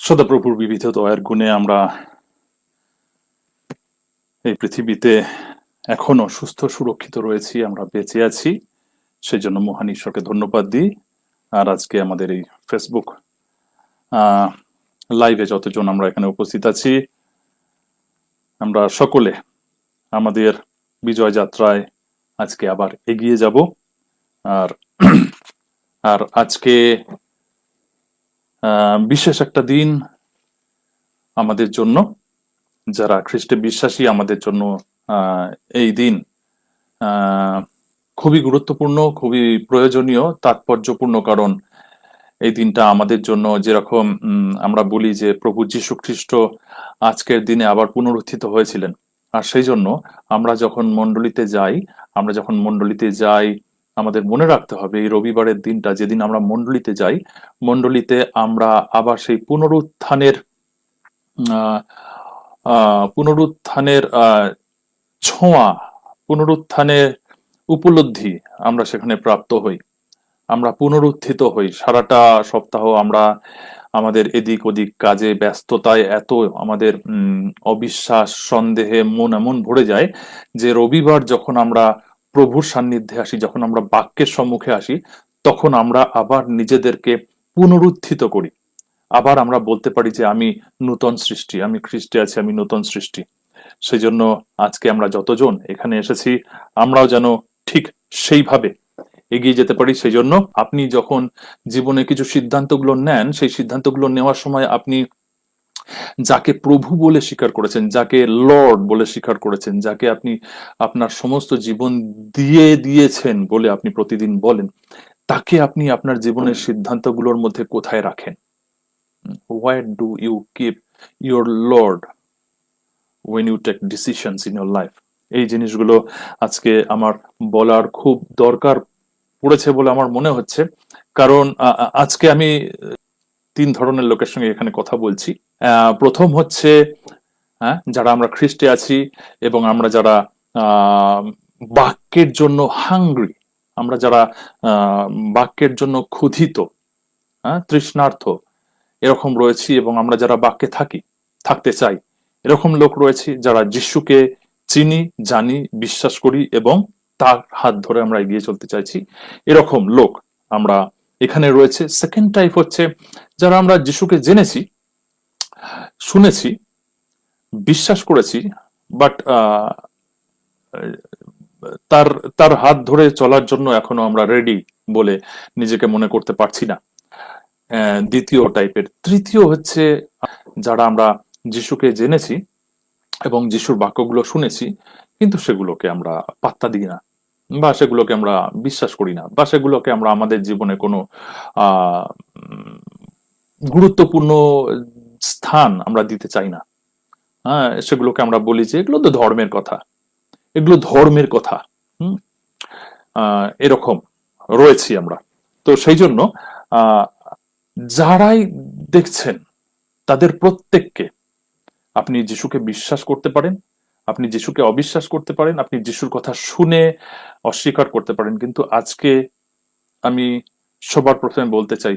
সদাপ্রভুর বিবিধ দয়ার গুণে আমরা এই পৃথিবীতে এখনো সুস্থ সুরক্ষিত রয়েছি, আমরা বেঁচে আছি। সেই জন্য মহান ঈশ্বরকে ধন্যবাদ দিই। আর আজকে আমাদের এই ফেসবুক লাইভে যতজন আমরা এখানে উপস্থিত আছি, আমরা সকলে আমাদের বিজয় যাত্রায় আজকে আবার এগিয়ে যাব। আর আর আজকে বিশেষ একটা দিন আমাদের জন্য, যারা খ্রিস্টে বিশ্বাসী, আমাদের জন্য এই দিন খুবই গুরুত্বপূর্ণ, খুবই প্রয়োজনীয়, তাৎপর্যপূর্ণ। কারণ এই দিনটা আমাদের জন্য, যেরকম আমরা বলি যে প্রভু যীশু খ্রিস্ট আজকের দিনে আবার পুনরুত্থিত হয়েছিলেন। আর সেই জন্য আমরা যখন মণ্ডলীতে যাই, আমাদের মনে রাখতে হবে এই রবিবারের দিনটা, যেদিন আমরা মণ্ডলীতে যাই, মণ্ডলীতে আমরা আবার সেই পুনরুত্থানের ছোঁয়া, পুনরুত্থানের উপলব্ধি আমরা সেখানে প্রাপ্ত হই, আমরা পুনরুত্থিত হই। সারাটা সপ্তাহ আমরা আমাদের এদিক ওদিক কাজে ব্যস্ততায় এত আমাদের অবিশ্বাস সন্দেহে মন এমন ভরে যায় যে রবিবার যখন আমরা প্রভুর সান্নিধ্যে আসি, যখন আমরা বাক্যের সম্মুখে আসি, তখন আমরা আবার নিজেদেরকে পুনরুত্থিত করি। আবার আমরা বলতে পারি যে আমি নূতন সৃষ্টি, আমি খ্রিস্টে আছি, আমি নূতন সৃষ্টি। সেই জন্য আজকে আমরা যতজন এখানে এসেছি, আমরাও যেন ঠিক সেইভাবে এগিয়ে যেতে পারি। সেই জন্য আপনি যখন জীবনে কিছু সিদ্ধান্তগুলো নেন, সেই সিদ্ধান্তগুলো নেওয়ার সময় আপনি যাকে প্রভু বলে স্বীকার করেছেন, যাকে লর্ড বলে স্বীকার করেছেন, যাকে আপনি আপনার সমস্ত জীবন দিয়ে দিয়েছেন বলে আপনি প্রতিদিন বলেন, তাকে আপনি আপনার জীবনের সিদ্ধান্তগুলোর মধ্যে কোথায় রাখেন? Where do you keep your Lord when you take decisions in your life? এই জিনিসগুলো আজকে আমার বলার খুব দরকার পড়েছে বলে আমার মনে হচ্ছে। কারণ আজকে আমি তিন ধরনের লোকের সঙ্গে এখানে কথা বলছি। প্রথম হচ্ছে যারা আমরা খ্রিস্টে আছি এবং আমরা যারা বাক্যের জন্য হাংরি, আমরা যারা বাক্যের জন্য ক্ষুধিত, তৃষ্ণার্থ, এরকম রয়েছি, এবং আমরা যারা বাক্যে থাকতে চাই, এরকম লোক রয়েছি যারা যিশুকে চিনি, জানি, বিশ্বাস করি এবং তার হাত ধরে আমরা এগিয়ে চলতে চাইছি। এরকম লোক আমরা এখানে রয়েছে। সেকেন্ড টাইপ হচ্ছে যারা আমরা যিশুকে জেনেছি, শুনেছি, বিশ্বাস করেছি, বাট তার হাত ধরে চলার জন্য এখনো আমরা রেডি বলে নিজেকে মনে করতে পারছি না। দ্বিতীয় টাইপের। তৃতীয় হচ্ছে যারা আমরা যিশুকে জেনেছি এবং যিশুর বাক্যগুলো শুনেছি, কিন্তু সেগুলোকে আমরা পাত্তা দিই না, বা সেগুলোকে আমরা বিশ্বাস করি না, বা সেগুলোকে আমরা আমাদের জীবনে কোনো গুরুত্বপূর্ণ স্থান আমরা দিতে চাই না। সেগুলোকে আমরা বলি যে এগুলো তো ধর্মের কথা, এগুলো ধর্মের কথা। এরকম রয়েছি আমরা। তো সেই জন্য যারাই দেখছেন তাদের প্রত্যেককে আপনি যিশুকে বিশ্বাস করতে পারেন, আপনি যিশুকে অবিশ্বাস করতে পারেন, আপনি যিশুর কথা শুনে অস্বীকার করতে পারেন, কিন্তু আজকে আমি সবার প্রথমে বলতে চাই,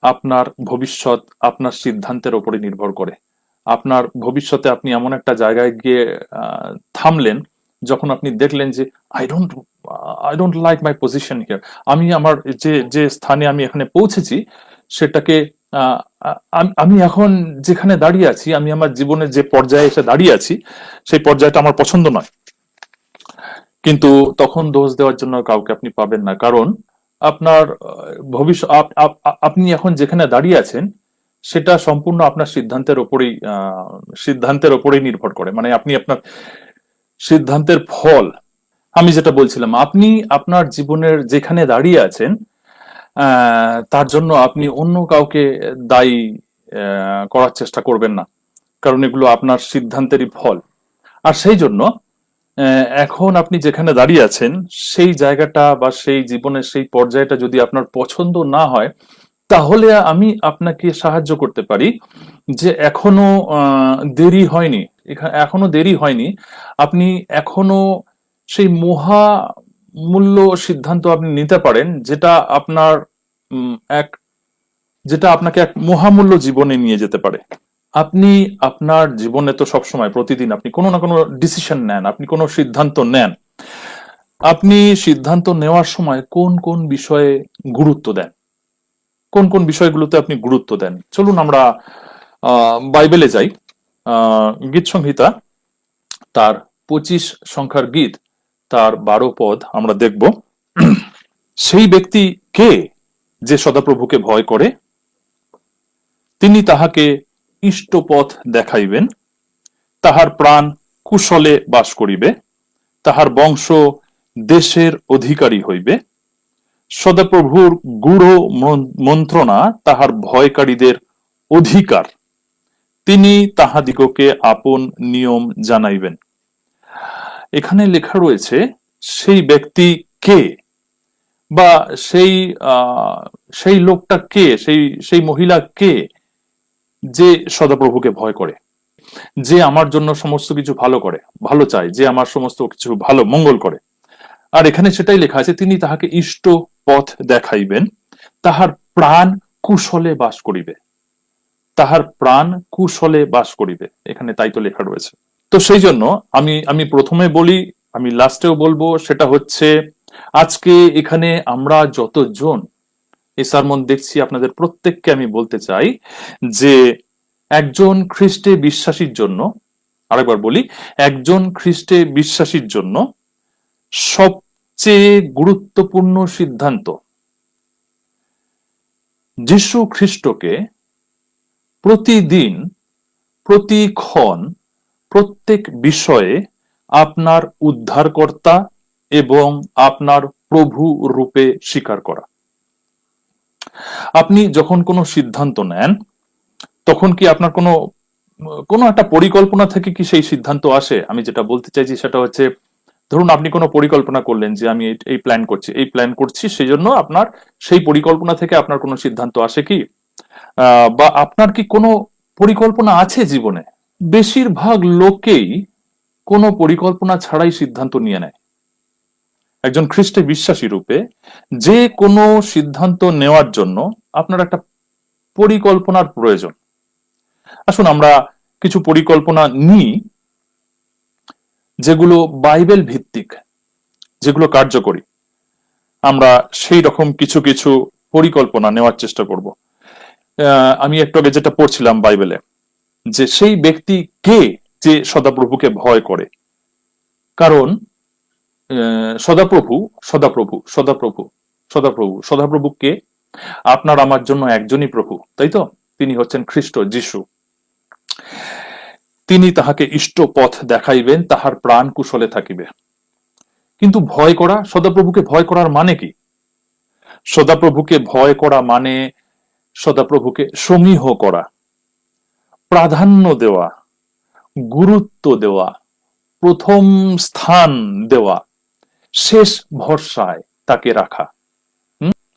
আপনার ভবিষ্যৎ আপনার সিদ্ধান্তের উপরে নির্ভর করে। আপনার ভবিষ্যতে আপনি এমন একটা জায়গায় গিয়ে থামলেন যখন আপনি দেখলেন যে I don't like my position here, আমি আমার যে স্থানে আমি এখানে পৌঁছেছি সেটাকে আমি এখন যেখানে দাঁড়িয়ে আছি, আমি আমার জীবনের যে পর্যায়ে এসে দাঁড়িয়ে আছি, সেই পর্যায়টা আমার পছন্দ নয়। কিন্তু তখন দোষ দেওয়ার জন্য কাউকে আপনি পাবেন না, কারণ আপনার ভবিষ্যৎ, আপনি এখন যেখানে দাঁড়িয়ে আছেন সেটা সম্পূর্ণ আপনার সিদ্ধান্তের ওপরেই নির্ভর করে। মানে আপনি আপনার সিদ্ধান্তের ফল। আমি যেটা বলছিলাম, আপনি আপনার জীবনের যেখানে দাঁড়িয়ে আছেন তার জন্য আপনি অন্য কাউকে দায়ী করার চেষ্টা করবেন না, কারণ এগুলো আপনার সিদ্ধান্তেরই ফল। আর সেই জন্য এখন আপনি যেখানে দাঁড়িয়ে আছেন সেই জায়গাটা বা সেই জীবনের সেই পর্যায়টা যদি আপনার পছন্দ না হয়, তাহলে আমি আপনাকে সাহায্য করতে পারি যে এখনো দেরি হয়নি। আপনি এখনো সেই মহামূল্য সিদ্ধান্ত আপনি নিতে পারেন, যেটা আপনার এক যেটা আপনাকে এক মহামূল্য জীবনে নিয়ে যেতে পারে। আপনি আপনার জীবনে তো সবসময় প্রতিদিন আপনি কোনো না কোনো ডিসিশন নেন, আপনি কোনো সিদ্ধান্ত নেন। আপনি সিদ্ধান্ত নেওয়ার সময় কোন কোন বিষয়ে গুরুত্ব দেন, কোন কোন বিষয়গুলোতে আপনি গুরুত্ব দেন? চলুন আমরা বাইবেলে যাই। গীত সংহিতা তার 25 সংখ্যার গীত, তার 12 পদ আমরা দেখব। সেই ব্যক্তি কে যে সদাপ্রভুকে ভয় করে? তিনি তাহাকে ইষ্টপথ দেখাইবেন, তাহার প্রাণ কুশলে বাস করিবে, তাহার বংশ দেশের অধিকারী হইবে। সদাপ্রভুর গূঢ় মন্ত্রণা তাহার ভয়কারীদের অধিকার, তিনি তাহাদিগকে আপন নিয়ম জানাইবেন। এখানে লেখা রয়েছে সেই ব্যক্তি কে, বা সেই সেই লোকটা কে, সেই মহিলা কে যে সদাপ্রভুকে ভয় করে, যে আমার জন্য সমস্ত কিছু ভালো করে, ভালো চায়, যে আমার সমস্ত কিছু ভালো মঙ্গল করে। আর এখানে সেটাই লেখা আছে, তিনি তাহাকে ইষ্ট পথ দেখাইবেন, তাহার প্রাণ কুশলে বাস করিবে, তাহার প্রাণ কুশলে বাস করিবে। এখানে তাই তো লেখা রয়েছে। তো সেই জন্য আমি আমি প্রথমে বলি, আমি লাস্টেও বলবো, সেটা হচ্ছে আজকে এখানে আমরা যতজন এই সারমন দেখছি, আপনাদের প্রত্যেককে আমি বলতে চাই যে একজন খ্রিস্টে বিশ্বাসীর জন্য, আরেকবার বলি, একজন খ্রিস্টে বিশ্বাসীর জন্য সবচেয়ে গুরুত্বপূর্ণ সিদ্ধান্ত যীশু খ্রিস্টকে প্রতিদিন, প্রতিক্ষণ, প্রত্যেক বিষয়ে আপনার উদ্ধারকর্তা এবং আপনার প্রভু রূপে স্বীকার করা। আপনি যখন কোনো সিদ্ধান্ত নেন, তখন কি আপনার কোনো কোনো একটা পরিকল্পনা থেকে কি সেই সিদ্ধান্ত আসে? আমি যেটা বলতে চাইছি সেটা হচ্ছে, ধরুন আপনি কোনো পরিকল্পনা করলেন যে আমি এই প্ল্যান করছি, সেই জন্য আপনার সেই পরিকল্পনা থেকে আপনার কোনো সিদ্ধান্ত আসে কি? বা আপনার কি কোনো পরিকল্পনা আছে জীবনে? বেশিরভাগ লোকেই কোনো পরিকল্পনা ছাড়াই সিদ্ধান্ত নিয়ে নেয়। একজন খ্রিস্টে বিশ্বাসী রূপে যে কোনো সিদ্ধান্ত নেওয়ার জন্য আপনার একটা পরিকল্পনার প্রয়োজন। আসুন আমরা কিছু পরিকল্পনা নিই যেগুলো বাইবেল ভিত্তিক, যেগুলো কার্যকরী। আমরা সেই রকম কিছু কিছু পরিকল্পনা নেওয়ার চেষ্টা করব। আমি একটু আগে যেটা পড়ছিলাম বাইবেলে, যে সেই ব্যক্তি কে যে সদাপ্রভুকে ভয় করে। কারণ সদাপ্রভু সদাপ্রভু সদাপ্রভু সদাপ্রভু সদাপ্রভু কে? আপনার আমার জন্য একজনই প্রভু, তাই তো? তিনি হচ্ছেন খ্রিস্ট যিশু। তিনি তাহাকে ইষ্ট পথ দেখাইবেন, তাহার প্রাণ কুশলে থাকিবে। কিন্তু ভয় করা, সদাপ্রভুকে ভয় করার মানে কি? সদাপ্রভুকে ভয় করা মানে সদাপ্রভুকে সমীহ করা, প্রাধান্য দেওয়া, গুরুত্ব দেওয়া, প্রথম স্থান দেওয়া, শেষ ভরসায় তাকে রাখা।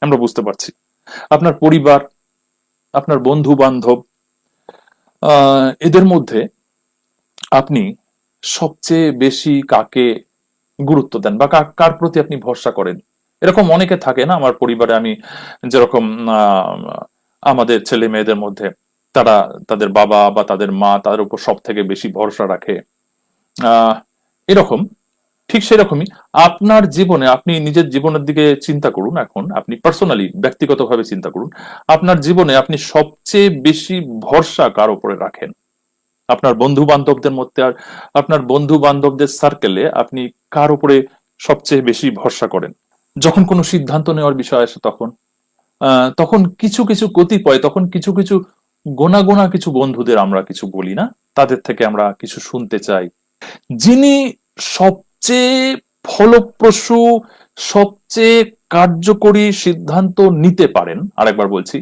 আমরা বুঝতে পারছি আপনার পরিবার, আপনার বন্ধু বান্ধব, এদের মধ্যে আপনি সবচেয়ে বেশি কাকে গুরুত্ব দেন বা কার প্রতি আপনি ভরসা করেন? এরকম অনেকে থাকে না আমার পরিবারে, আমি যেরকম আমাদের ছেলে মেয়েদের মধ্যে তারা তাদের বাবা বা তাদের মা তাদের উপর সব থেকে বেশি ভরসা রাখে। এরকম ঠিক সেরকমই আপনার জীবনে, আপনি নিজের জীবনের দিকে চিন্তা করুন। এখন আপনি পার্সোনালি, ব্যক্তিগতভাবে চিন্তা করুন, আপনার জীবনে আপনি সবচেয়ে বেশি ভরসা কার উপরে রাখেন? আপনার বন্ধু বান্ধবদের মধ্যে, আর আপনার বন্ধু বান্ধবদের সার্কেলে আপনি কার উপরে সবচেয়ে বেশি ভরসা করেন? যখন কোনো সিদ্ধান্ত নেওয়ার বিষয় আসে, তখন তখন কিছু কিছু কতিপয়, তখন কিছু কিছু গোনা গোনা কিছু বন্ধুদের আমরা কিছু বলি না, তাদের থেকে আমরা কিছু শুনতে চাই। যিনি সবচেয়ে ফলপ্রসূ, সবচেয়ে কার্যকরী সিদ্ধান্ত নিতে পারেন, আরেকবার বলছি,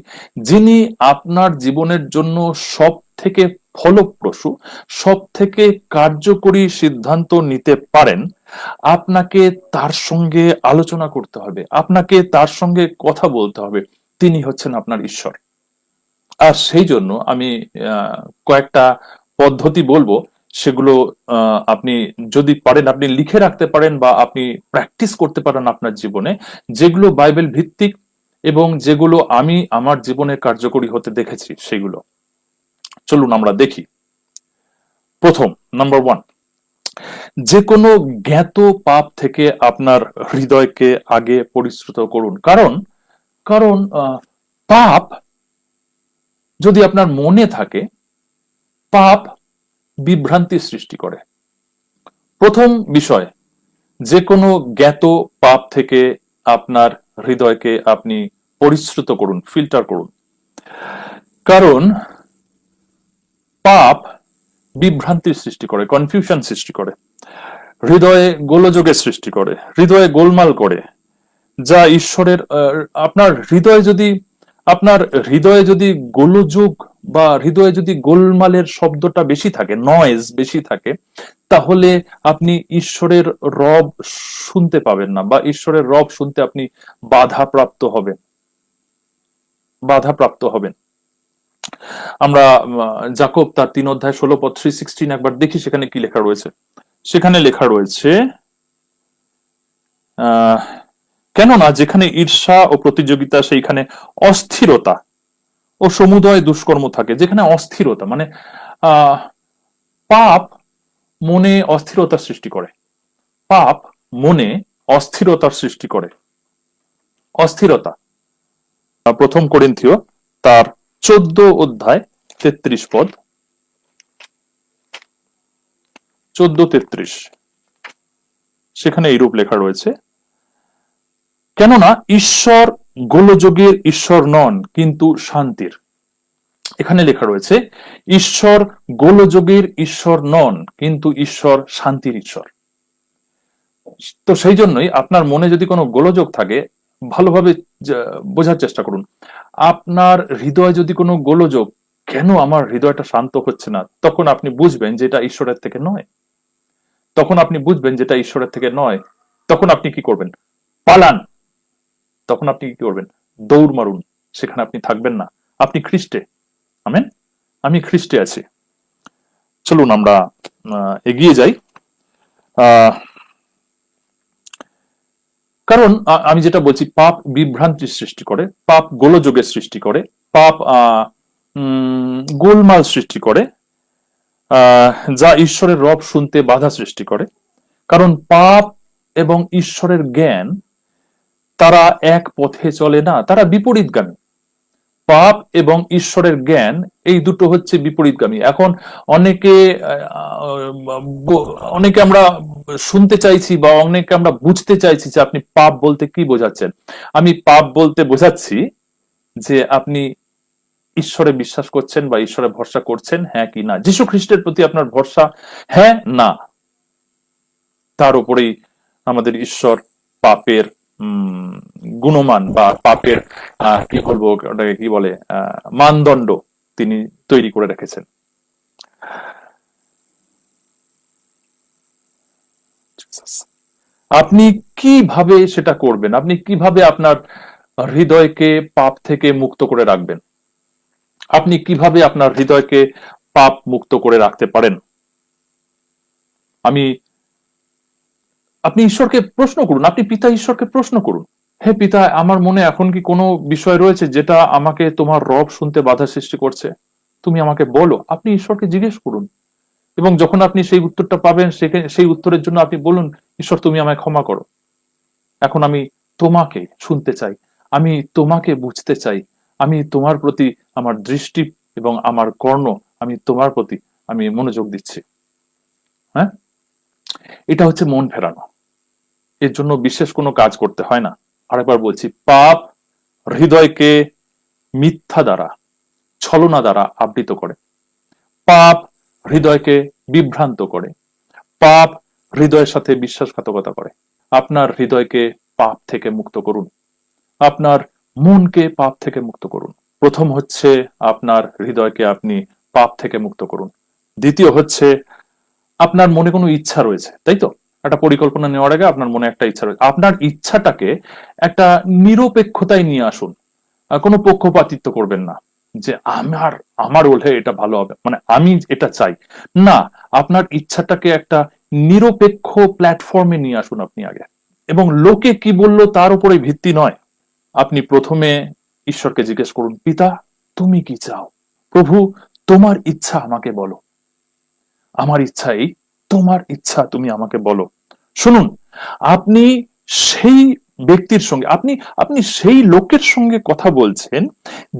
যিনি আপনার জীবনের জন্য সব থেকে ফলপ্রসূ, সব থেকে কার্যকরী সিদ্ধান্ত নিতে পারেন, আপনাকে তার সঙ্গে আলোচনা করতে হবে, আপনাকে তার সঙ্গে কথা বলতে হবে। তিনি হচ্ছেন আপনার ঈশ্বর। আর সেই জন্য আমি কয়েকটা পদ্ধতি বলবো, সেগুলো আপনি যদি পারেন আপনি লিখে রাখতে পারেন বা আপনি প্র্যাকটিস করতে পারেন আপনার জীবনে, যেগুলো বাইবেল ভিত্তিক এবং যেগুলো আমি আমার জীবনে কার্যকরী হতে দেখেছি সেগুলো। চলুন আমরা দেখি। প্রথম, নাম্বার 1, যে কোনো জ্ঞাত পাপ থেকে আপনার হৃদয়কে আগে পরিশ্রুত করুন। কারণ কারণ পাপ যদি আপনার মনে থাকে, পাপ বিভ্রান্তি সৃষ্টি করে। প্রথম বিষয়, যে কোনো জ্ঞাত পাপ থেকে আপনার হৃদয়কে আপনি পরিশ্রুত করুন, ফিল্টার করুন। কারণ পাপ বিভ্রান্তির সৃষ্টি করে, কনফিউশন সৃষ্টি করে, হৃদয়ে গোলযোগের সৃষ্টি করে, হৃদয়ে গোলমাল করে, যা ঈশ্বরের আপনার হৃদয়ে যদি গোলযোগ বা হৃদয়ে যদি গোলমালের শব্দটা বেশি থাকে, নয়েজ বেশি থাকে, তাহলে আপনি ঈশ্বরের রব শুনতে পাবেন না, বা ঈশ্বরের রব শুনতে আপনি বাধাপ্রাপ্ত হবেন। আমরা যাকব তার 3 অধ্যায় 16 পদ 3:16 একবার দেখি, সেখানে কি লেখা রয়েছে। সেখানে লেখা রয়েছে, কেননা যেখানে ঈর্ষা ও প্রতিযোগিতা, সেইখানে অস্থিরতা ও সমুদয় দুষ্কর্ম থাকে। যেখানে অস্থিরতা মানে আহ পাপ মনে অস্থিরতার সৃষ্টি করে, পাপ মনে অস্থিরতার সৃষ্টি করে। অস্থিরতা, প্রথম করিন্থীয় তার 14 অধ্যায় 33 পদ, 14-33, সেখানে এইরূপ লেখা রয়েছে, কেননা ঈশ্বর গোলযোগের ঈশ্বর নন, কিন্তু শান্তির। এখানে লেখা রয়েছে, ঈশ্বর গোলযোগের ঈশ্বর নন, কিন্তু ঈশ্বর শান্তির ঈশ্বর। তো সেই জন্যই আপনার মনে যদি কোনো গোলযোগ থাকে, ভালোভাবে বোঝার চেষ্টা করুন। আপনার হৃদয় যদি কোনো গোলযোগ, কেন আমার হৃদয়টা শান্ত হচ্ছে না, তখন আপনি বুঝবেন যে এটা ঈশ্বরের থেকে নয়। তখন আপনি কি করবেন? পালান। তখন আপনি কি করবেন? দৌড় মারুন। সেখানে আপনি থাকবেন না। আপনি খ্রিস্টে। আমেন। আমি খ্রিস্টে আছি। চলুন আমরা এগিয়ে যাই। কারণ আমি যেটা বলছি, পাপ বিভ্রান্তির সৃষ্টি করে, পাপ গোলযোগের সৃষ্টি করে, পাপ গোলমাল সৃষ্টি করে, যা ঈশ্বরের রব শুনতে বাধা সৃষ্টি করে। কারণ পাপ এবং ঈশ্বরের জ্ঞান, তারা এক পথে চলে না, তারা বিপরীতগামী। পাপ এবং ঈশ্বরের জ্ঞান, এই দুটো হচ্ছে বিপরীতগামী। এখন অনেকে আমরা শুনতে চাইছি, বা অনেকে আমরা বুঝতে চাইছি যে আপনি পাপ বলতে কি বোঝাচ্ছেন। আমি পাপ বলতে বোঝাচ্ছি যে আপনি ঈশ্বরে বিশ্বাস করছেন বা ঈশ্বরে ভরসা করছেন, হ্যাঁ কি না। যীশু খ্রিস্টের প্রতি আপনার ভরসা, হ্যাঁ না, তার উপরেই আমাদের ঈশ্বর পাপের গুণমান বা পাপের কি বলবো, ওটাকে কি বলে, মানদণ্ড তিনি তৈরি করে রেখেছেন। আপনি কিভাবে সেটা করবেন? আপনি কিভাবে আপনার হৃদয়কে পাপ থেকে মুক্ত করে রাখবেন? আপনি কিভাবে আপনার হৃদয়কে পাপ মুক্ত করে রাখতে পারেন? আপনি ঈশ্বরকে প্রশ্ন করুন, আপনি পিতা ঈশ্বরকে প্রশ্ন করুন, হে পিতা, আমার মনে এখন কি কোনো বিষয় রয়েছে যেটা আমাকে তোমার রব শুনতে বাধা সৃষ্টি করছে? তুমি আমাকে বলো। আপনি ঈশ্বরকে জিজ্ঞেস করুন, এবং যখন আপনি সেই উত্তরটা পাবেন, সেই উত্তরের জন্য আপনি বলুন, ঈশ্বর তুমি আমায় ক্ষমা করো। এখন আমি তোমাকে শুনতে চাই, আমি তোমাকে বুঝতে চাই, আমি তোমার প্রতি আমার দৃষ্টি এবং আমার কর্ণ, আমি তোমার প্রতি আমি মনোযোগ দিচ্ছি। হ্যাঁ, এটা হচ্ছে মন ফেরানো। এর জন্য বিশেষ কোনো কাজ করতে হয় না। আরেকবার বলছি, পাপ হৃদয়কে মিথ্যা দ্বারা, ছলনা দ্বারা আবৃত করে। পাপ হৃদয়কে বিভ্রান্ত করে। পাপ হৃদয়ের সাথে বিশ্বাসঘাতকতা করে। আপনার হৃদয়কে পাপ থেকে মুক্ত করুন, আপনার মনকে পাপ থেকে মুক্ত করুন। প্রথম হচ্ছে আপনার হৃদয়কে আপনি পাপ থেকে মুক্ত করুন। দ্বিতীয় হচ্ছে, আপনার মনে কোনো ইচ্ছা রয়েছে, তাই তো? একটা পরিকল্পনা নেওয়ার আগে আপনার মনে একটা ইচ্ছা রয়েছে, আপনার ইচ্ছাটাকে একটা নিরপেক্ষতায় নিয়ে আসুন। কোনো পক্ষপাতিত্ব করবেন না যে আমার হলে এটা ভালো হবে, মানে আমি এটা চাই না। আপনার ইচ্ছাটাকে একটা নিরপেক্ষ প্ল্যাটফর্মে নিয়ে আসুন আপনি আগে, এবং লোকে কি বললো তার উপরে ভিত্তি নয়। আপনি প্রথমে ঈশ্বরকে জিজ্ঞেস করুন, পিতা তুমি কি চাও? প্রভু তোমার ইচ্ছা আমাকে বলো, আমার ইচ্ছা এই, তোমার ইচ্ছা তুমি আমাকে বলো। শুনুন, আপনি সেই ব্যক্তির সঙ্গে, আপনি আপনি সেই লোকের সঙ্গে কথা বলছেন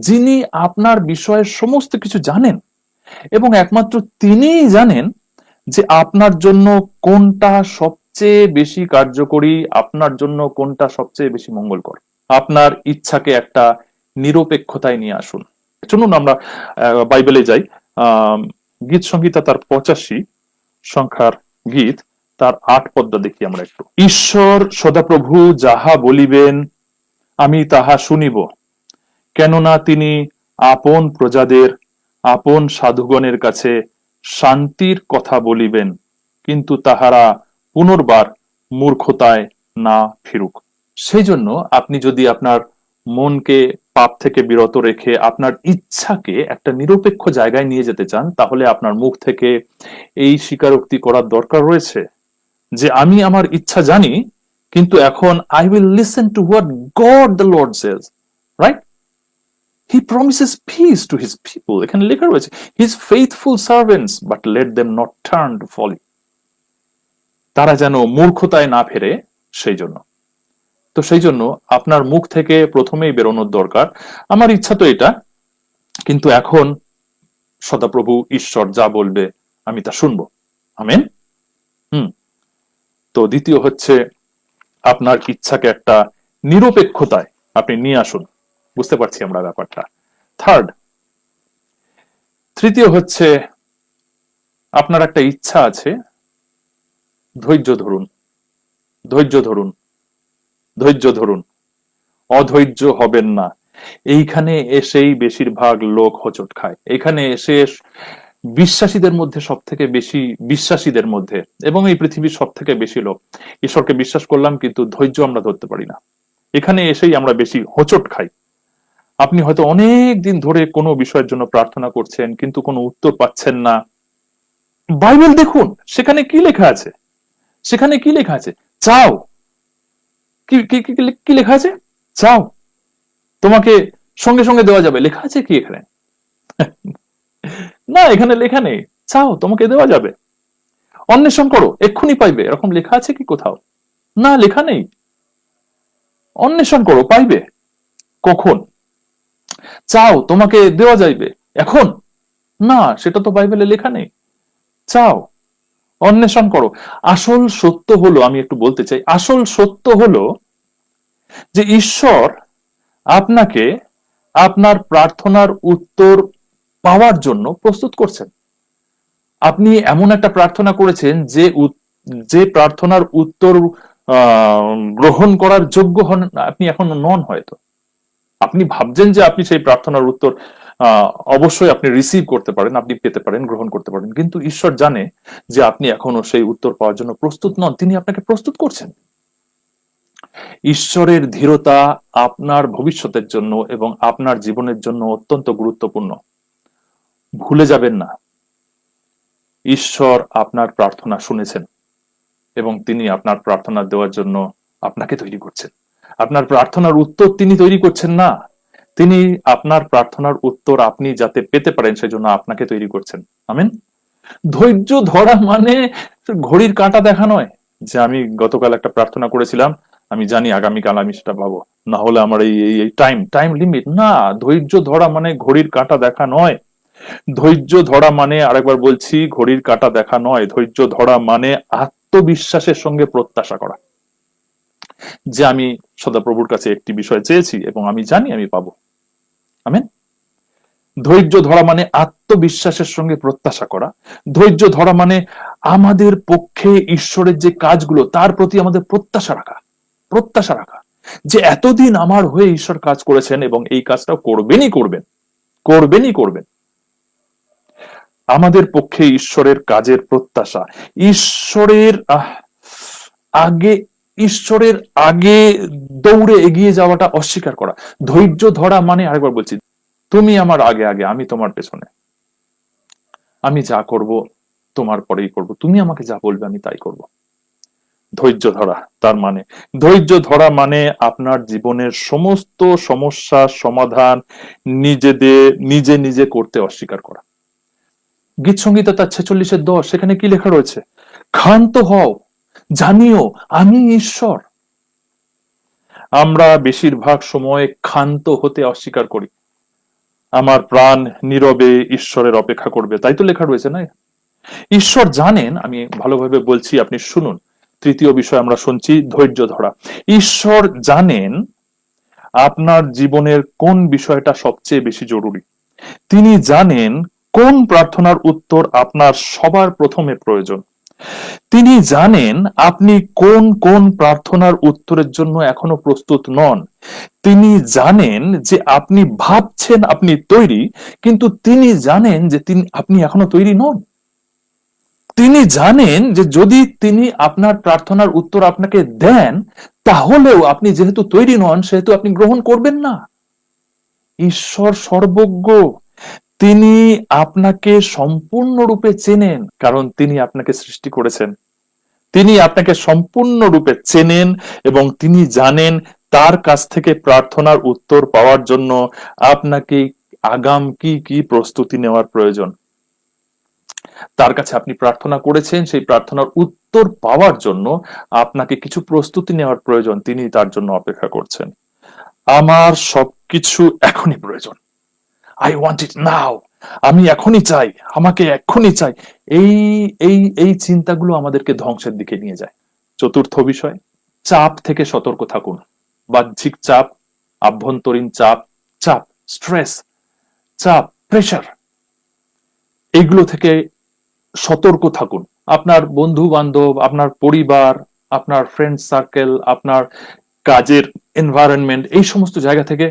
যিনি আপনার বিষয়ে সমস্ত কিছু জানেন, এবং একমাত্র তিনিই জানেন যে আপনার জন্য কোনটা সবচেয়ে বেশি কার্যকরী, আপনার জন্য কোনটা সবচেয়ে বেশি মঙ্গলকর। আপনার ইচ্ছাকে একটা নিরপেক্ষতায় নিয়ে আসুন। চলুন আমরা বাইবেলে যাই। আহ গীত সংহিতা তার 85 সংখ্যার গীত, তার 8 পদটা দেখি আমরা একটু। ঈশ্বর সদাপ্রভু যাহা বলিবেন আমি তাহা শুনিব, কেননা তিনি আপন প্রজাদের, আপন সাধুগণের কাছে শান্তির কথা বলিবেন, কিন্তু তাহারা পুনর্বার মূর্খতায় না ফিরুক। সেই জন্য আপনি যদি আপনার মনকে পাপ থেকে বিরত রেখে আপনার ইচ্ছাকে একটা নিরপেক্ষ জায়গায় নিয়ে যেতে চান, তাহলে আপনার মুখ থেকে এই স্বীকারোক্তি করার দরকার রয়েছে যে আমি আমার ইচ্ছা জানি, কিন্তু এখন I will listen to what God the Lord says, right? He promises peace to his people, এখানে লেখা রয়েছে his faithful servants, but let them not turn to folly. তারা যেন মূর্খতায় না ফেরে, সেই জন্য। তো সেই জন্য আপনার মুখ থেকে প্রথমেই বেরোনোর দরকার, আমার ইচ্ছা তো এটা, কিন্তু এখন সদাপ্রভু ঈশ্বর যা বলবে আমি তা শুনবো। আমেন। হুম। তো দ্বিতীয় হচ্ছে, আপনার ইচ্ছাকে একটা নিরপেক্ষতায় আপনি নিয়ে আসুন। বুঝতে পারছি আমরা ব্যাপারটা। তৃতীয় হচ্ছে, আপনার একটা ইচ্ছা আছে, ধৈর্য ধরুন, ধৈর্য ধরুন, ধৈর্য ধরুন, অধৈর্য হবেন না। এইখানে এসেই বেশিরভাগ লোক হোঁচট খায়। এখানে এসে বিশ্বাসীদের মধ্যে সব থেকে বেশি, বিশ্বাসীদের মধ্যে এবং এই পৃথিবীর সব থেকে বেশি লোক ঈশ্বরকে বিশ্বাস করলাম, কিন্তু ধৈর্য আমরা ধরতে পারি না। এখানে এসেই আমরা বেশি হোঁচট খাই। আপনি হয়তো অনেক দিন ধরে কোনো বিষয়ের জন্য প্রার্থনা করছেন, কিন্তু কোনো উত্তর পাচ্ছেন না। বাইবেল দেখুন, সেখানে কি লেখা আছে? সেখানে কি লেখা আছে? চাও। কি কি কি কি লেখা আছে? চাও, তোমাকে সঙ্গে সঙ্গে দেওয়া যাবে, লেখা আছে কি এখানে? না, এখানে লেখা নেই চাও তোমাকে দেওয়া যাবে, অন্বেষণ করো এক্ষুনি পাইবে, এরকম লেখা আছে কি কোথাও? না, লেখা নেই। অন্বেষণ করো পাইবে। কখন? চাও তোমাকে দেওয়া যাইবে, এখন? না, সেটা তো বাইবেলে লেখা নেই। চাও, অন্বেষণ করো। আসল সত্য হলো, আমি একটু বলতে চাই, আসল সত্য হলো যে ঈশ্বর আপনাকে আপনার প্রার্থনার উত্তর পাওয়ার জন্য প্রস্তুত করছেন। আপনি এমন একটা প্রার্থনা করেছেন যে যে প্রার্থনার উত্তর গ্রহণ করার যোগ্য হন আপনি এখনো নন হয়তো। আপনি ভাবছেন যে আপনি সেই প্রার্থনার উত্তর অবশ্যই আপনি রিসিভ করতে পারেন, আপনি পেতে পারেন, গ্রহণ করতে পারেন, কিন্তু ঈশ্বর জানে যে আপনি এখনো সেই উত্তর পাওয়ার জন্য প্রস্তুত নন। তিনি আপনাকে প্রস্তুত করছেন। ঈশ্বরের ধীরতা আপনার ভবিষ্যতের জন্য এবং আপনার জীবনের জন্য অত্যন্ত গুরুত্বপূর্ণ। ভুলে যাবেন না, ঈশ্বর আপনার প্রার্থনা শুনেছেন এবং তিনি আপনার প্রার্থনা দেওয়ার জন্য আপনাকে তৈরি করছেন। আপনার প্রার্থনার উত্তর তিনি তৈরি করছেন না, তিনি আপনার প্রার্থনার উত্তর আপনি যাতে পেতে পারেন সেজন্য আপনাকে তৈরি করছেন। আমেন। ধৈর্য ধরা মানে ঘড়ির কাঁটা দেখা নয়, যে আমি গতকাল একটা প্রার্থনা করেছিলাম, আমি জানি আগামীকাল আমি সেটা পাবো, না হলে আমার এই টাইম টাইম লিমিট না। ধৈর্য ধরা মানে ঘড়ির কাঁটা দেখা নয়। ধৈর্য ধরা মানে, আরেকবার বলছি, ঘড়ির কাঁটা দেখা নয়। ধৈর্য ধরা মানে আত্মবিশ্বাসের সঙ্গে প্রত্যাশা করা যে আমি সদাপ্রভুর কাছে একটি বিষয় চেয়েছি এবং আমি জানি আমি পাবো। আমেন। ধৈর্য ধরা মানে আত্মবিশ্বাসের সঙ্গে প্রত্যাশা করা। ধৈর্য ধরা মানে আমাদের পক্ষে ঈশ্বরের যে কাজগুলো তার প্রতি আমাদের প্রত্যাশা রাখা, প্রত্যাশা রাখা যে এতদিন আমার হয়ে ঈশ্বর কাজ করেছেন এবং এই কাজটা করবেনই করবেন, করবেনই করবেন। আমাদের পক্ষে ঈশ্বরের কাজের প্রত্যাশা, ঈশ্বরের আগে, ঈশ্বরের আগে দৌড়ে এগিয়ে যাওয়াটা অস্বীকার করা। ধৈর্য ধরা মানে, আরেকবার বলছি, তুমি আমার আগে আগে, আমি তোমার পেছনে, আমি যা করব তোমার পরেই করব, তুমি আমাকে যা বলবে আমি তাই করব। ধৈর্য ধরা তার মানে, ধৈর্য ধরা মানে আপনার জীবনের সমস্ত সমস্যার সমাধান নিজে নিজে করতে অস্বীকার করা। গীত সংহিতা তার 46-10 সেখানে কি লেখা রয়েছে? ক্ষান্ত হও, জানিও আমি ঈশ্বর। আমরা বেশিরভাগ সময় ক্ষান্ত হতে অস্বীকার করি। আমার প্রাণ নীরবে ঈশ্বরের অপেক্ষা করবে, তাই তো লেখা রয়েছে না? ঈশ্বর জানেন, আমি ভালোভাবে বলছি, আপনি শুনুন। তৃতীয় বিষয় আমরা শুনছি ধৈর্য ধরা। ঈশ্বর জানেন আপনার জীবনের কোন বিষয়টা সবচেয়ে বেশি জরুরি। তিনি জানেন কোন প্রার্থনার উত্তর আপনার সবার প্রথমে প্রয়োজন। তিনি জানেন আপনি কোন কোন প্রার্থনার উত্তরের জন্য এখনো প্রস্তুত নন। তিনি জানেন যে আপনি ভাবছেন আপনি তৈরি, কিন্তু তিনি জানেন যে আপনি এখনো তৈরি নন। তিনি জানেন যে যদি তিনি আপনার প্রার্থনার উত্তর আপনাকে দেন, তাহলেও আপনি যেহেতু তৈরি নন, সেহেতু আপনি গ্রহণ করবেন না। ঈশ্বর সর্বজ্ঞ। তিনি আপনাকে সম্পূর্ণরূপে চেনেন, কারণ তিনি আপনাকে সৃষ্টি করেছেন। তিনি আপনাকে সম্পূর্ণরূপে চেনেন এবং তিনি জানেন তার কাছ থেকে প্রার্থনার উত্তর পাওয়ার জন্য আপনাকে আগাম কি কি প্রস্তুতি নেওয়ার প্রয়োজন। তার কাছে আপনি প্রার্থনা করেছেন, সেই প্রার্থনার উত্তর পাওয়ার জন্য আপনাকে কিছু প্রস্তুতি নেওয়ার প্রয়োজন। তিনি তার জন্য অপেক্ষা করছেন। আমার সবকিছু এখনই প্রয়োজন। আই ওয়ান্ট ইট নাও। আমি এখনই চাই, আমাকে এখনই চাই। এই এই এই চিন্তাগুলো আমাদেরকে ধ্বংসের দিকে নিয়ে যায়। চতুর্থ বিষয়, চাপ থেকে সতর্ক থাকুন। বাহ্যিক চাপ, আভ্যন্তরীণ চাপ, চাপ, স্ট্রেস, চাপ, প্রেশার, এইগুলো থেকে সতর্ক থাকুন। আপনার বন্ধু বান্ধব, আপনার পরিবার, আপনার ফ্রেন্ড সার্কেল, আপনার কাজের এনভায়রনমেন্ট, এই সমস্ত জায়গা থেকে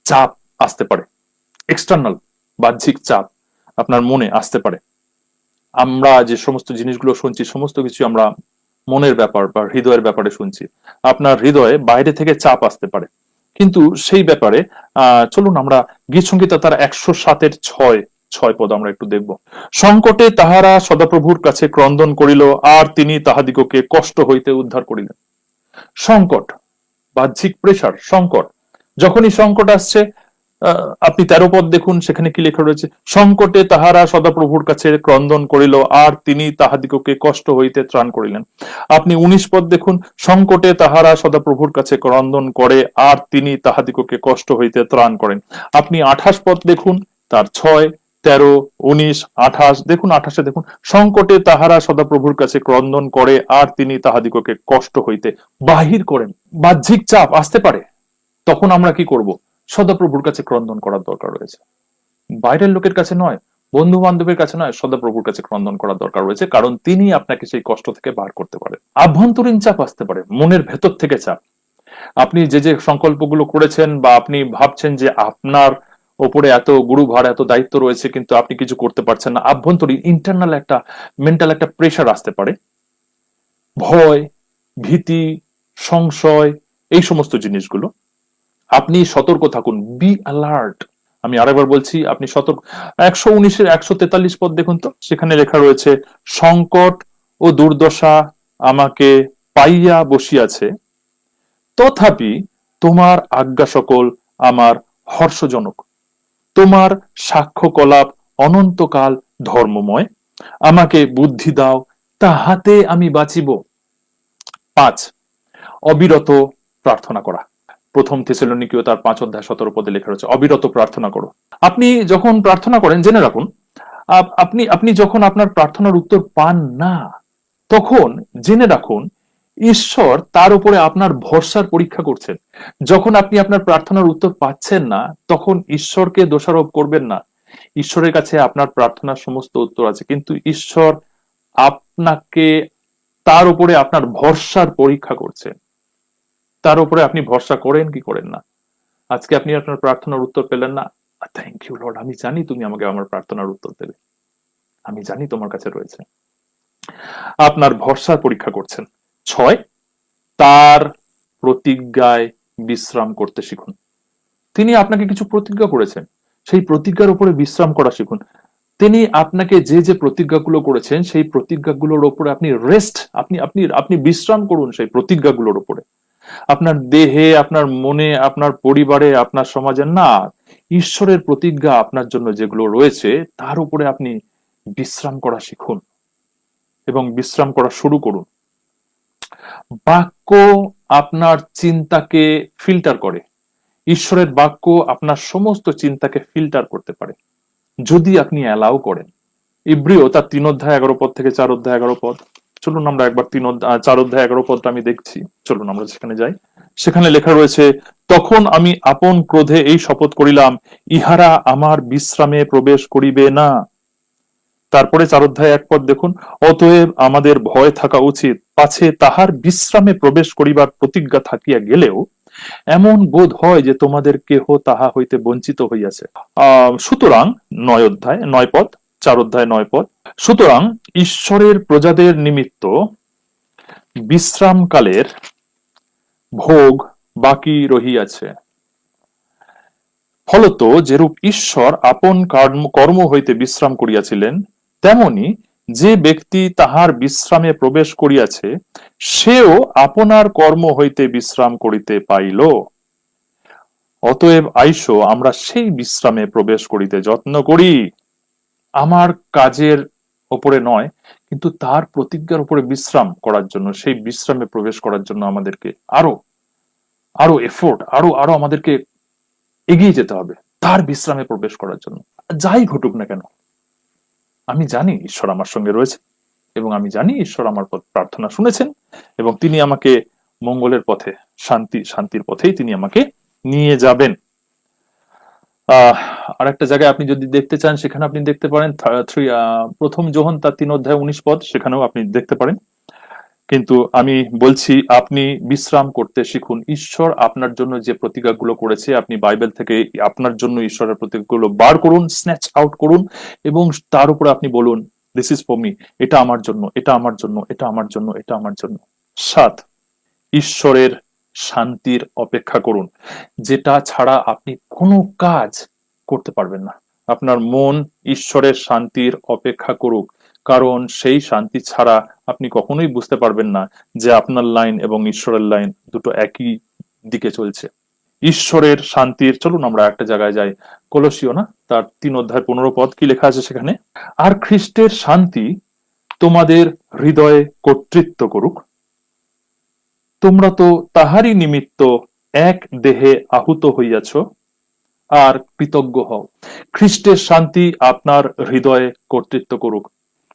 চাপ আসতে পারে। এক্সটার্নাল, বাহ্যিক চাপ আপনার মনে আসতে পারে। আমরা যে সমস্ত জিনিসগুলো শুনছি, সমস্ত কিছু আমরা মনের ব্যাপার বা হৃদয়ের ব্যাপারে শুনছি। আপনার হৃদয়ে বাইরে থেকে চাপ আসতে পারে, কিন্তু সেই ব্যাপারে চলুন আমরা গীত সংহিতা তার 107-এর 6 পদ আমরা একটু দেখব। সংকটে তাহারা সদাপ্রভুর কাছে ক্রন্দন করিল, আর তিনি তাহাদিগকে কষ্ট হইতে উদ্ধার করিলেন। সংকট, বাহ্যিক প্রেশার, সংকট, যখনই সংকট আসছে, আপনি 13 পদ দেখুন, সেখানে কি লেখা রয়েছে? সংকটে তাহারা সদাপ্রভুর কাছে ক্রন্দন করিল, আর তিনি তাহাদিগকে কষ্ট হইতে ত্রাণ করিলেন। আপনি 19 পদ দেখুন, সংকটে তাহারা সদাপ্রভুর কাছে ক্রন্দন করে, আর তিনি তাহাদিগকে কষ্ট হইতে ত্রাণ করেন। আপনি 28 পদ দেখুন, তার 6, 13, 19, 28 দেখুন। 28-এ দেখুন, সংকটে তাহারা সদাপ্রভুর কাছে ক্রন্দন করে, আর তিনি তাহাদিগকে কষ্ট হইতে বাহির করেন। বাহ্যিক চাপ আসতে পারে, তখন আমরা কি করব? সদাপ্রভুর কাছে ক্রন্দন করার দরকার রয়েছে। বাইরের লোকের কাছে নয়, বন্ধু বান্ধবের কাছে নয়, সদাপ্রভুর কাছে ক্রন্দন করার দরকার রয়েছে, কারণ তিনি আপনাকে সেই কষ্ট থেকে বার করতে পারেন। আভ্যন্তরীণ চাপ আসতে পারে, মনের ভেতর থেকে চাপ। আপনি যে যে সংকল্পগুলো করেছেন, বা আপনি ভাবছেন যে আপনার ওপরে এত গুরুভার, এত দায়িত্ব রয়েছে, কিন্তু আপনি কিছু করতে পারছেন না। আভ্যন্তরীণ, ইন্টারনাল একটা মেন্টাল একটা প্রেশার আসতে পারে। ভয়, ভীতি, সংশয়, এই সমস্ত জিনিসগুলো। আপনি সতর্ক থাকুন, বি অ্যালার্ট। আমি আরেকবার বলছি, আপনি সতর্ক। 119-এর 143 পদ দেখুন তো, সেখানে লেখা রয়েছে, সংকট ও দুর্দশা আমাকে পাইয়া বসিয়াছে, তথাপি তোমার আজ্ঞা সকল আমার হর্ষজনক। তোমার সাক্ষ্যকলাপ অনন্তকাল ধর্মময়। আমাকে বুদ্ধি দাও, তাহাতে আমি বাঁচিব। 5, অবিরত প্রার্থনা করা। প্রথম থেসেলনিকীয় তার 5 অধ্যায় 17 পদে লেখা রয়েছে, অবিরত প্রার্থনা করো। আপনি যখন প্রার্থনা করেন, জেনে রাখুন, আপনি যখন আপনার প্রার্থনার উত্তর পান না, তখন জেনে রাখুন ঈশ্বর তার উপরে আপনার ভরসার পরীক্ষা করছেন। যখন আপনি আপনার প্রার্থনার উত্তর পাচ্ছেন না, তখন ঈশ্বরকে দোষারোপ করবেন না। ঈশ্বরের কাছে আপনার প্রার্থনার সমস্ত উত্তর আছে, কিন্তু ঈশ্বর আপনাকে, তার উপরে আপনার ভরসার পরীক্ষা করছেন। তার উপরে আপনি ভরসা করেন কি করেন না। আজকে আপনি আপনার প্রার্থনার উত্তর পেলেন না, থ্যাংক ইউ লর্ড, আমি জানি তুমি আমাকে আমার প্রার্থনার উত্তর দেবে, আমি জানি তোমার কাছে রয়েছে। আপনার ভরসার পরীক্ষা করছেন। 6, তার প্রতিজ্ঞায় বিশ্রাম করতে শিখুন। তিনি আপনাকে কিছু প্রতিজ্ঞা করেছেন, সেই প্রতিজ্ঞার উপরে বিশ্রাম করা শিখুন। তিনি আপনাকে যে যে প্রতিজ্ঞাগুলো করেছেন সেই প্রতিজ্ঞাগুলোর উপরে আপনি রেস্ট, আপনি আপনি আপনি বিশ্রাম করুন সেই প্রতিজ্ঞাগুলোর উপরে। আপনার দেহে, আপনার মনে, আপনার পরিবারে, আপনার সমাজে না, ঈশ্বরের প্রতিজ্ঞা আপনার জন্য যেগুলো রয়েছে তার উপরে আপনি বিশ্রাম করা শিখুন এবং বিশ্রাম করা শুরু করুন। বাক্য আপনার চিন্তাকে ফিল্টার করে। ঈশ্বরের বাক্য আপনার সমস্ত চিন্তাকে ফিল্টার করতে পারে যদি আপনি অ্যালাউ করেন। ইব্রিয় তার 3 অধ্যায় 11 পদ থেকে 4 অধ্যায় 11 পদ, চলুন আমরা একবার 4 অধ্যায় 11 পদটা আমি দেখছি, চলুন আমরা সেখানে যাই। সেখানে লেখা রয়েছে, তখন আমি আপন ক্রোধে এই শপথ করিলাম, ইহারা আমার বিশ্রামে প্রবেশ করিবে না। তারপরে 4 অধ্যায় 1 পদ দেখুন, অতএব আমাদের ভয় থাকা উচিত, পাছে তাহার বিশ্রামে প্রবেশ করিবার প্রতিজ্ঞা থাকিয়া গেলেও এমন বোধ হয় যে তোমাদের কেহ তাহা হইতে বঞ্চিত হইয়াছে। সুতরাং 9 পদ, 4 অধ্যায় 9 পদ, সুতরাং ঈশ্বরের প্রজাদের নিমিত্ত বিশ্রামকালের ভোগ বাকি রহিয়াছে। ফলত যেরূপ ঈশ্বর আপন কর্ম হইতে বিশ্রাম করিয়াছিলেন, তেমনি যে ব্যক্তি তাহার বিশ্রামে প্রবেশ করিয়াছে সেও আপনার কর্ম হইতে বিশ্রাম করিতে পাইল। অতএব আইসো আমরা সেই বিশ্রামে প্রবেশ করিতে যত্ন করি। আমার কাজের ওপরে নয়, কিন্তু তার প্রতিজ্ঞার উপরে বিশ্রাম করার জন্য, সেই বিশ্রামে প্রবেশ করার জন্য আমাদেরকে আরো আরো এফোর্ট, আরো আরো আমাদেরকে এগিয়ে যেতে হবে তার বিশ্রামে প্রবেশ করার জন্য। যাই ঘটুক না কেন, আমি জানি ঈশ্বর আমার সঙ্গে রয়েছে এবং আমি জানি ঈশ্বর আমার প্রার্থনা শুনেছেন এবং তিনি আমাকে মঙ্গলের পথে, শান্তির পথেই তিনি আমাকে নিয়ে যাবেন। আর একটা জায়গায় আপনি যদি দেখতে চান সেখানে আপনি দেখতে পারেন প্রথম যোহন তার 3 অধ্যায় 19 পদ, সেখানেও আপনি দেখতে পারেন। কিন্তু আমি বলছি আপনি বিশ্রাম করতে শিখুন। ঈশ্বর আপনার জন্য যে প্রতিজ্ঞাগুলো করেছে, আপনি বাইবেল থেকে আপনার জন্য ঈশ্বরের প্রতিজ্ঞাগুলো বার করুন, স্ন্যাচ আউট করুন এবং তার উপরে আপনি বলুন, দিস ইজ ফর মি, এটা আমার জন্য, এটা আমার জন্য, এটা আমার জন্য, এটা আমার জন্য। 7, ঈশ্বরের শান্তির অপেক্ষা করুন, যেটা ছাড়া আপনি কোনো কাজ করতে পারবেন না। আপনার মন ঈশ্বরের শান্তির অপেক্ষা করুক, কারণ সেই শান্তি ছাড়া আপনি কখনোই বুঝতে পারবেন না যে আপনার লাইন এবং ঈশ্বরের লাইন দুটো একই দিকে চলছে। ঈশ্বরের শান্তির, চলুন আমরা একটা জায়গায় যাই, কলসীয় না তার 3 অধ্যায় 15 পদ, কি লেখা আছে সেখানে, আর খ্রিস্টের শান্তি তোমাদের হৃদয়ে কর্তৃত্ব করুক। তোমরা তো তাহারই নিমিত্ত এক দেহে আহুত হইয়াছ, আর কৃতজ্ঞ হও। খ্রিস্টের শান্তি আপনার হৃদয়ে কর্তৃত্ব করুক।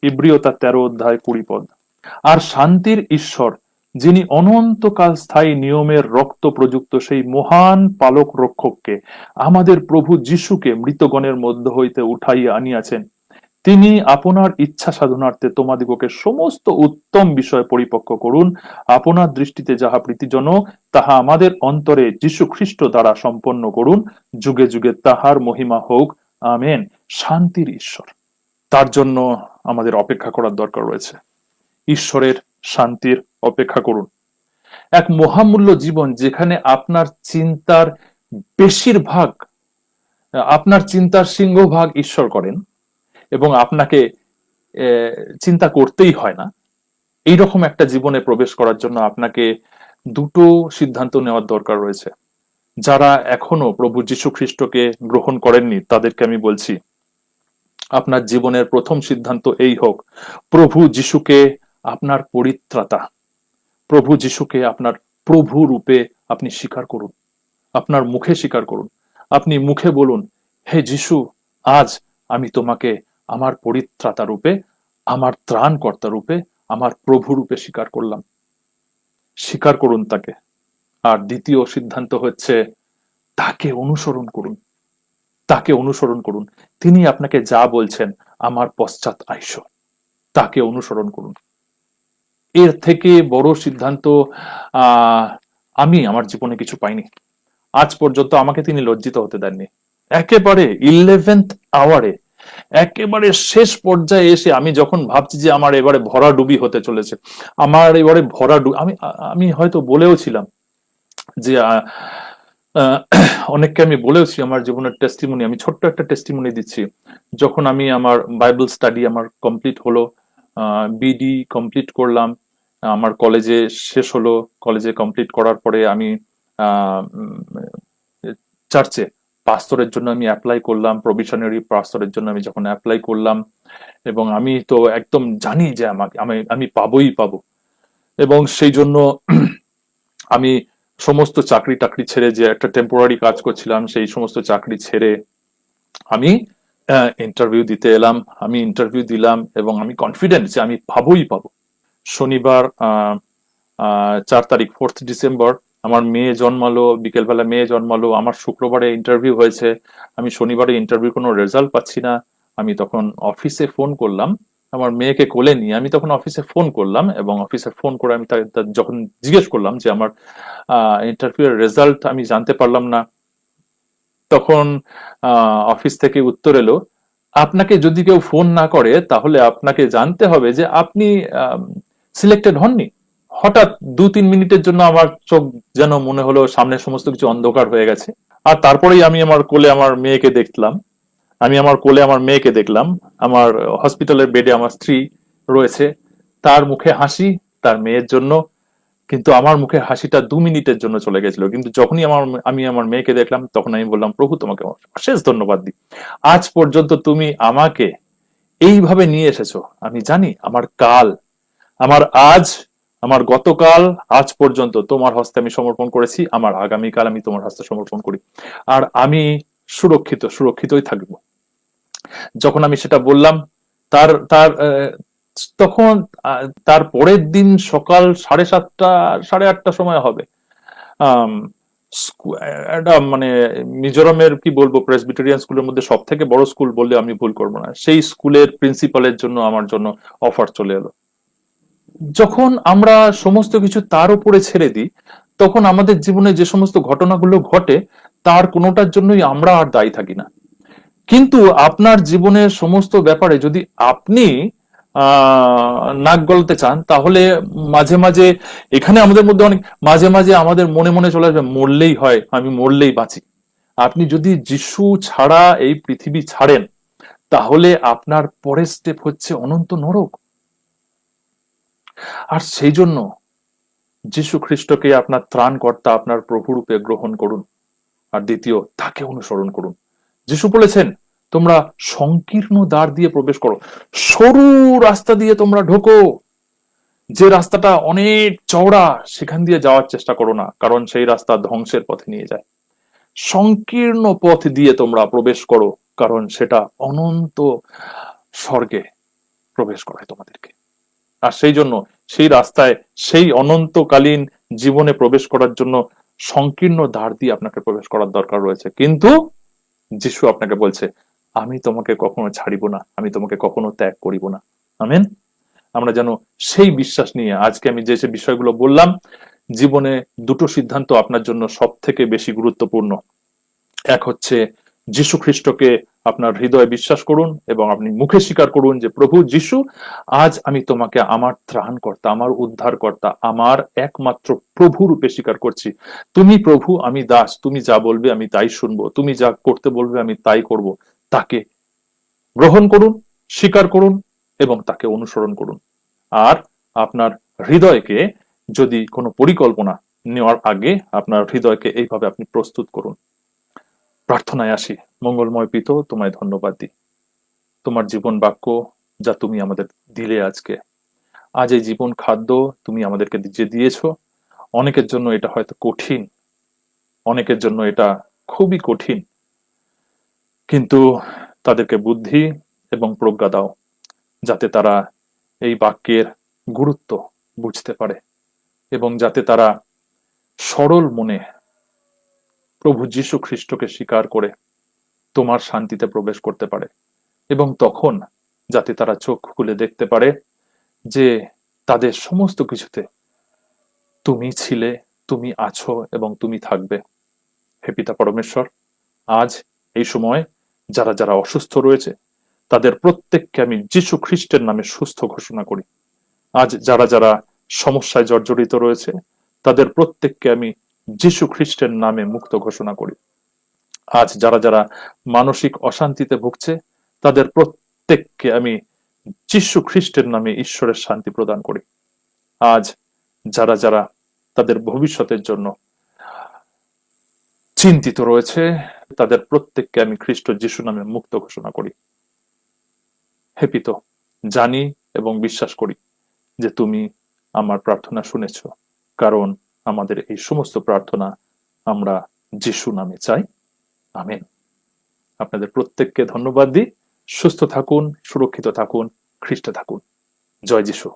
ইব্রিয় তার 13 অধ্যায় 20 পদ। আর শান্তির ঈশ্বর, যিনি অনন্তকাল স্থায়ী নিয়মের রক্ত প্রযুক্ত সেই মহান পালক রক্ষককে, আমাদের প্রভু যিশুকে মৃতগণের মধ্য হইতে উঠাইয়া আনিয়াছেন, তিনি আপনার ইচ্ছা সাধনার্থে তোমাদিগকে সমস্ত উত্তম বিষয় পরিপক্ক করুন। আপনার দৃষ্টিতে যাহা প্রীতিজনক তাহা আমাদের অন্তরে যীশু খ্রিস্ট দ্বারা সম্পন্ন করুন। যুগে যুগে তাহার মহিমা হোক, আমেন। শান্তির ঈশ্বর, তার জন্য আমাদের অপেক্ষা করার দরকার রয়েছে। ঈশ্বরের শান্তির অপেক্ষা করুন। এক মহামূল্য জীবন, যেখানে আপনার চিন্তার বেশিরভাগ, আপনার চিন্তার সিংহভাগ ঈশ্বর করেন এবং আপনাকে চিন্তা করতেই হয় না, এইরকম একটা জীবনে প্রবেশ করার জন্য আপনাকে দুটো সিদ্ধান্ত নেওয়ার দরকার রয়েছে। যারা এখনো প্রভু যীশু খ্রিস্টকে গ্রহণ করেননি তাদেরকে আমি বলছি, আপনার জীবনের প্রথম সিদ্ধান্ত এই হোক, প্রভু যিশুকে আপনার পরিত্রাতা, প্রভু যিশুকে আপনার প্রভু রূপে আপনি স্বীকার করুন, আপনার মুখে স্বীকার করুন। আপনি মুখে বলুন, হে যিশু, আজ আমি তোমাকে আমার পরিত্রাতা রূপে, আমার ত্রাণকর্তা রূপে, আমার প্রভু রূপে স্বীকার করলাম। স্বীকার করুন তাকে। আর দ্বিতীয় সিদ্ধান্ত হচ্ছে, তাকে অনুসরণ করুন, তাকে অনুসরণ করুন। তিনি আপনাকে যা বলছেন, আমার পশ্চাৎ আইসো, তাকে অনুসরণ করুন। এর থেকে বড় সিদ্ধান্ত আমি আমার জীবনে কিছু পাইনি। আজ পর্যন্ত আমাকে তিনি লজ্জিত হতে দেননি। একেবারে 11th আওয়ারে, একেবারে শেষ পর্যায়ে এসে আমি যখন ভাবছি যে আমার এবারে ভরাডুবি হতে চলেছে, আমার এবারে ভরাডুবি, আমি হয়তো বলেও ছিলাম যে আহ, অনেককে আমি বলেওছি আমার জীবনের টেস্টিমনি, আমি ছোট্ট একটা টেস্টিমনি দিচ্ছি। যখন আমি আমার বাইবেল স্টাডি আমার কমপ্লিট হলো, বিডি কমপ্লিট করলাম, আমার কলেজে শেষ হলো, কলেজে কমপ্লিট করার পরে আমি চার্চে পাস্তরের জন্য আমি অ্যাপ্লাই করলাম, প্রভিশনারি পাস্তরের জন্য আমি যখন অ্যাপ্লাই করলাম, এবং আমি তো একদম জানি যে আমাকে আমি পাবোই পাবো, এবং সেই জন্য আমি সমস্ত চাকরি টাকরি ছেড়ে, যে একটা টেম্পোরারি কাজ করছিলাম সেই সমস্ত চাকরি ছেড়ে আমি ইন্টারভিউ দিতে এলাম। আমি ইন্টারভিউ দিলাম এবং আমি কনফিডেন্ট যে আমি পাবোই পাবো। শনিবার 4 তারিখ, 4th ডিসেম্বর, আমার মেয়ে জন্মালো, বিকেলবেলা মেয়ে জন্মালো, আমার শুক্রবারে ইন্টারভিউ হয়েছে, আমি শনিবারে ইন্টারভিউ কোনো রেজাল্ট পাচ্ছি না। আমি তখন অফিসে ফোন করলাম, আমার মেয়েকে কোলে নিয়ে আমি তখন অফিসে ফোন করলাম, এবং অফিসে ফোন করে আমি যখন জিজ্ঞেস করলাম যে আমার ইন্টারভিউ এর রেজাল্ট আমি জানতে পারলাম না, তখন অফিস থেকে উত্তর এলো, আপনাকে যদি কেউ ফোন না করে তাহলে আপনাকে জানতে হবে যে আপনি সিলেক্টেড হননি। হঠাৎ 2-3 মিনিটের জন্য আমার চোখ যেন মনে হলো সামনের সমস্ত কিছু অন্ধকার হয়ে গেছে। আর তারপরেই আমি আমার কোলে আমার মেয়েকে দেখলাম, আমি আমার কোলে আমার মেয়েকে দেখলাম, আমার হসপিটালের বেডে আমার স্ত্রী রয়েছে, তার মুখে হাসি, তার মেয়ের জন্য। কিন্তু আমার মুখে হাসিটা 2 মিনিটের জন্য চলে গেছিল, কিন্তু যখনই আমি আমার মেয়েকে দেখলাম তখন আমি বললাম, প্রভু তোমাকে অশেষ ধন্যবাদ দিই, আজ পর্যন্ত তুমি আমাকে এইভাবে নিয়ে এসেছো। আমি জানি আমার কাল, আমার আজ, আমার গতকাল, আজ পর্যন্ত তোমার হস্তে আমি সমর্পণ করেছি, আমার আগামীকাল আমি তোমার হস্তে সমর্পণ করি, আর আমি সুরক্ষিতই থাকবো। যখন আমি সেটা বললাম, তার তার তখন তার পরের দিন সকাল 7:30, 8:30 সময় হবে। আম, একটা মানে মিজোরামের কি বলবো, প্রেসবিটেরিয়ান স্কুলের মধ্যে সব থেকে বড় স্কুল বললে আমি ভুল করবো না, সেই স্কুলের প্রিন্সিপালের জন্য আমার জন্য অফার চলে এলো। যখন আমরা সমস্ত কিছু তার উপরে ছেড়ে দিই, তখন আমাদের জীবনে যে সমস্ত ঘটনাগুলো ঘটে তার কোনোটার জন্যই আমরা আর দায়ী থাকি না। কিন্তু আপনার জীবনের সমস্ত ব্যাপারে যদি আপনি নাক গলাতে চান, তাহলে মাঝে মাঝে এখানে আমাদের মধ্যে অনেক, মাঝে মাঝে আমাদের মনে মনে চলে আসবে, মরলেই হয়, আমি মরলেই বাঁচি। আপনি যদি যিশু ছাড়া এই পৃথিবী ছাড়েন, তাহলে আপনার পরের স্টেপ হচ্ছে অনন্ত নরক। আর সেই জন্য যিশু খ্রিস্টকে আপনার ত্রাণকর্তা, আপনার প্রভুরূপে গ্রহণ করুন, আর দ্বিতীয়, তাকে অনুসরণ করুন। যিশু বলেছেন, তোমরা সংকীর্ণ দ্বার দিয়ে প্রবেশ করো, সরু রাস্তা দিয়ে তোমরা ঢোকো, যে রাস্তাটা অনেক চওড়া সেখান দিয়ে যাওয়ার চেষ্টা করো না, কারণ সেই রাস্তা ধ্বংসের পথে নিয়ে যায়। সংকীর্ণ পথ দিয়ে তোমরা প্রবেশ করো, কারণ সেটা অনন্ত স্বর্গে প্রবেশ করায় তোমাদেরকে। আর সেই জন্য সেই রাস্তায়, সেই অনন্তকালীন জীবনে প্রবেশ করার জন্য সংকীর্ণ দ্বার দিয়ে আপনাকে প্রবেশ করার দরকার রয়েছে। কিন্তু যিশু আপনাকে বলছে, আমি তোমাকে কখনো ছাড়িব না, আমি তোমাকে কখনো ত্যাগ করিব না। আমেন। আমরা যেন সেই বিশ্বাস নিয়ে, আজকে আমি যে যে বিষয়গুলো বললাম, জীবনে দুটো সিদ্ধান্ত আপনার জন্য সব থেকে বেশি গুরুত্বপূর্ণ। এক হচ্ছে, যিশু খ্রিস্টকে আপনার হৃদয়ে বিশ্বাস করুন এবং আপনি মুখে স্বীকার করুন যে, প্রভু যিশু, আজ আমি তোমাকে আমার ত্রাণকর্তা, আমার উদ্ধারকর্তা, আমার একমাত্র প্রভু রূপে স্বীকার করছি। তুমি প্রভু, আমি দাস, তুমি যা বলবে আমি তাই শুনবো, তুমি যা করতে বলবে আমি তাই করব। তাকে গ্রহণ করুন, স্বীকার করুন এবং তাকে অনুসরণ করুন। আর আপনার হৃদয়কে, যদি কোনো পরিকল্পনা নেওয়ার আগে আপনার হৃদয়কে এইভাবে আপনি প্রস্তুত করুন। প্রার্থনায় আসি। মঙ্গলময় পিত, তোমায় ধন্যবাদ দিই, তোমার জীবন বাক্য যা তুমি আমাদের দিলে আজকে, আজ এই জীবন খাদ্য তুমি আমাদেরকে যে দিয়েছো, অনেকের জন্য এটা হয়তো কঠিন, অনেকের জন্য এটা খুবই কঠিন, কিন্তু তাদেরকে বুদ্ধি এবং প্রজ্ঞা দাও, যাতে তারা এই বাক্যের গুরুত্ব বুঝতে পারে, এবং যাতে তারা সরল মনে প্রভু যীশু খ্রিস্টকে স্বীকার করে তোমার শান্তিতে প্রবেশ করতে পারে, এবং তখন যাতে তারা চোখ খুলে দেখতে পারে যে তাদের সমস্ত কিছুতে তুমি ছিলে, তুমি আছো এবং তুমি থাকবে। হে পিতা পরমেশ্বর, আজ এই সময় যারা যারা অসুস্থ রয়েছে, তাদের প্রত্যেককে আমি যীশু খ্রিস্টের নামে সুস্থ ঘোষণা করি। আজ যারা যারা সমস্যায় জর্জরিত রয়েছে, তাদের প্রত্যেককে আমি যীশু খ্রিস্টের নামে মুক্ত ঘোষণা করি। আজ যারা যারা মানসিক অশান্তিতে ভুগছে তাদের প্রত্যেককে আমি যীশু খ্রিস্টের নামে ঈশ্বরের শান্তি প্রদান করি। আজ যারা যারা তাদের ভবিষ্যতের জন্য চিন্তিত রয়েছে তাদের প্রত্যেককে আমি খ্রিস্ট যিশু নামে মুক্ত ঘোষণা করি। হে পিতা, জানি এবং বিশ্বাস করি যে তুমি আমার প্রার্থনা শুনেছ, কারণ আমাদের এই সমস্ত প্রার্থনা আমরা যিশু নামে চাই। আমেন। আপনাদের প্রত্যেককে ধন্যবাদ দিই। সুস্থ থাকুন, সুরক্ষিত থাকুন, খ্রিস্টে থাকুন। জয় যিশু।